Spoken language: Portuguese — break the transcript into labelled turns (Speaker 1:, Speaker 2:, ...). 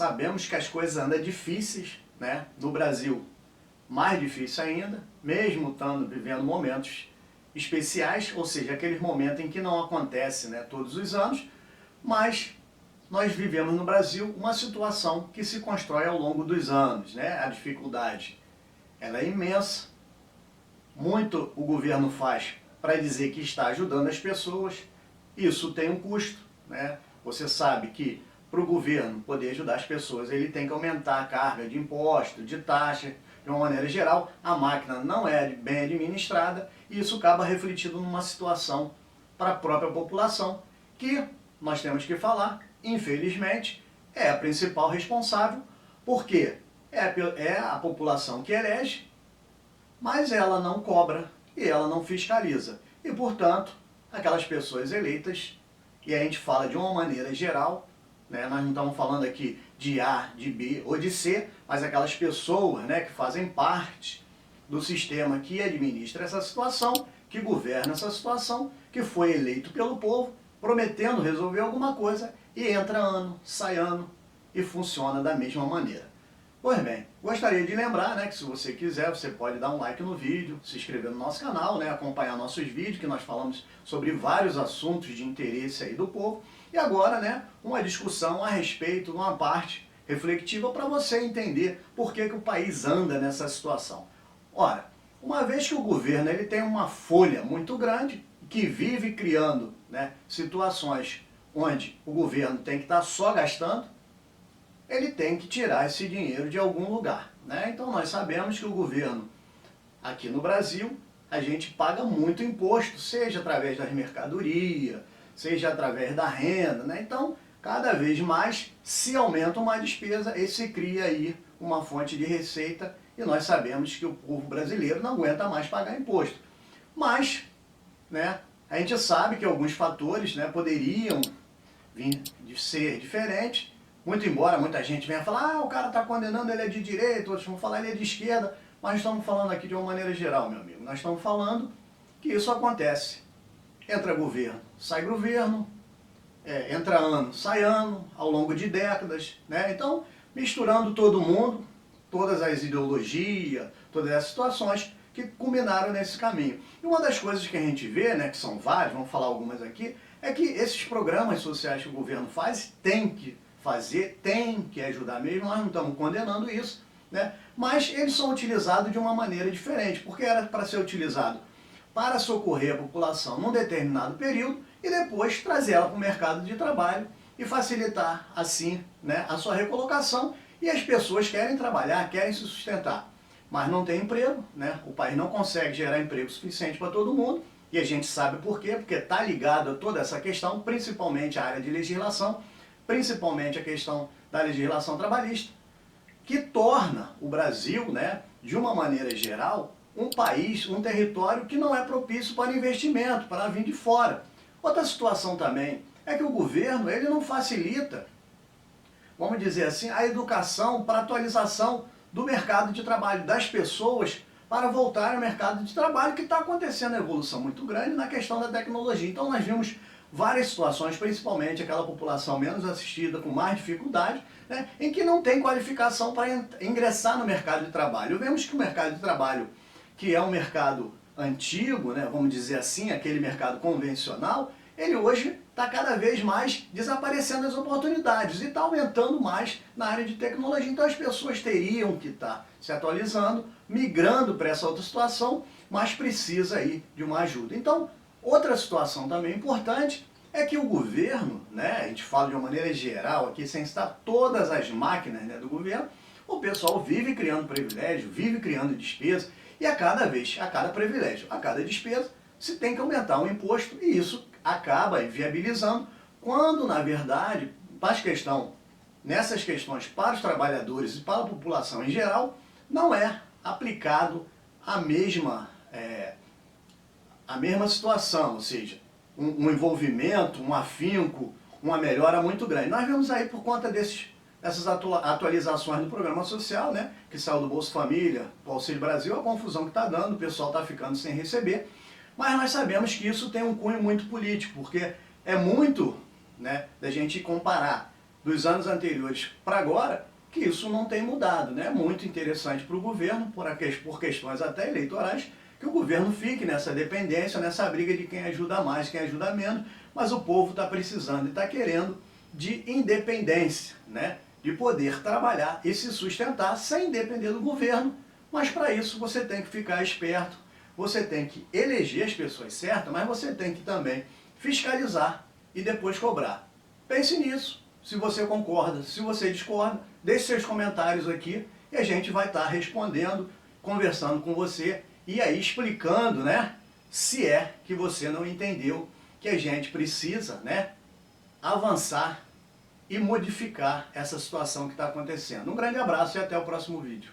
Speaker 1: sabemos que as coisas andam difíceis, né? No Brasil, mais difícil ainda, mesmo estando vivendo momentos especiais, ou seja, aqueles momentos em que não acontece, né, todos os anos, mas nós vivemos no Brasil uma situação que se constrói ao longo dos anos, né? A dificuldade ela é imensa, muito o governo faz para dizer que está ajudando as pessoas, isso tem um custo, né? Você sabe que para o governo poder ajudar as pessoas, ele tem que aumentar a carga de imposto, de taxa, de uma maneira geral, a máquina não é bem administrada e isso acaba refletindo numa situação para a própria população, que nós temos que falar, infelizmente, é a principal responsável, porque é a população que elege, mas ela não cobra e ela não fiscaliza. E, portanto, aquelas pessoas eleitas, e a gente fala de uma maneira geral, né, nós não estamos falando aqui de A, de B ou de C, mas aquelas pessoas, né, que fazem parte do sistema que administra essa situação, que governa essa situação, que foi eleito pelo povo, prometendo resolver alguma coisa, e entra ano, sai ano, e funciona da mesma maneira. Pois bem, gostaria de lembrar, né, que se você quiser, você pode dar um like no vídeo, se inscrever no nosso canal, né, acompanhar nossos vídeos, que nós falamos sobre vários assuntos de interesse aí do povo. E agora, né, uma discussão a respeito de uma parte reflexiva para você entender por que o país anda nessa situação. Ora, uma vez que o governo ele tem uma folha muito grande, que vive criando, né, situações onde o governo tem que estar só gastando, ele tem que tirar esse dinheiro de algum lugar, né? Então nós sabemos que o governo, aqui no Brasil, a gente paga muito imposto, seja através das mercadorias, seja através da renda, né? Então, cada vez mais se aumenta uma despesa e se cria aí uma fonte de receita, e nós sabemos que o povo brasileiro não aguenta mais pagar imposto. Mas, né, a gente sabe que alguns fatores, né, poderiam vir de ser diferentes, muito embora muita gente venha falar, ah, o cara está condenando, ele é de direita, outros vão falar, ele é de esquerda, mas estamos falando aqui de uma maneira geral, meu amigo. Nós estamos falando que isso acontece. Entra governo, sai governo, entra ano, sai ano, ao longo de décadas, né? Então, misturando todo mundo, todas as ideologias, todas as situações que culminaram nesse caminho. E uma das coisas que a gente vê, né, que são várias, vamos falar algumas aqui, é que esses programas sociais que o governo faz, tem que fazer, tem que ajudar mesmo, nós não estamos condenando isso, né? Mas eles são utilizados de uma maneira diferente, porque era para ser utilizado para socorrer a população num determinado período e depois trazer ela para o mercado de trabalho e facilitar assim, né, a sua recolocação, e as pessoas querem trabalhar, querem se sustentar, mas não tem emprego, né? O país não consegue gerar emprego suficiente para todo mundo, e a gente sabe por quê, porque está ligado a toda essa questão, principalmente a área de legislação, principalmente a questão da legislação trabalhista, que torna o Brasil, né, de uma maneira geral, um país, um território que não é propício para investimento, para vir de fora. Outra situação também é que o governo ele não facilita, vamos dizer assim, a educação para atualização do mercado de trabalho, das pessoas para voltar ao mercado de trabalho, que está acontecendo uma evolução muito grande na questão da tecnologia. Então nós vimos várias situações, principalmente aquela população menos assistida, com mais dificuldade, né, em que não tem qualificação para ingressar no mercado de trabalho. Vemos que o mercado de trabalho, que é um mercado antigo, né, vamos dizer assim, aquele mercado convencional, ele hoje está cada vez mais desaparecendo as oportunidades e está aumentando mais na área de tecnologia. Então as pessoas teriam que estar se atualizando, migrando para essa outra situação, mas precisa aí de uma ajuda. Então, outra situação também importante é que o governo, né, a gente fala de uma maneira geral aqui, sem citar todas as máquinas, né, do governo, o pessoal vive criando privilégio, vive criando despesa, e a cada vez, a cada privilégio, a cada despesa, se tem que aumentar o imposto, e isso acaba inviabilizando, quando na verdade, nessas questões para os trabalhadores e para a população em geral, não é aplicado a mesma situação, ou seja, um envolvimento, um afinco, uma melhora muito grande. Nós vemos aí por conta dessas atualizações do programa social, né, que saiu do Bolsa Família, do Auxílio Brasil, a confusão que está dando, o pessoal está ficando sem receber, mas nós sabemos que isso tem um cunho muito político, porque é muito, né, da gente comparar dos anos anteriores para agora, que isso não tem mudado, né? É muito interessante para o governo, por questões até eleitorais, que o governo fique nessa dependência, nessa briga de quem ajuda mais, quem ajuda menos, mas o povo está precisando e está querendo de independência, né? De poder trabalhar e se sustentar sem depender do governo, mas para isso você tem que ficar esperto, você tem que eleger as pessoas certas, mas você tem que também fiscalizar e depois cobrar. Pense nisso, se você concorda, se você discorda, deixe seus comentários aqui e a gente vai estar respondendo, conversando com você e aí explicando, né, se é que você não entendeu que a gente precisa, né, avançar e modificar essa situação que está acontecendo. Um grande abraço e até o próximo vídeo.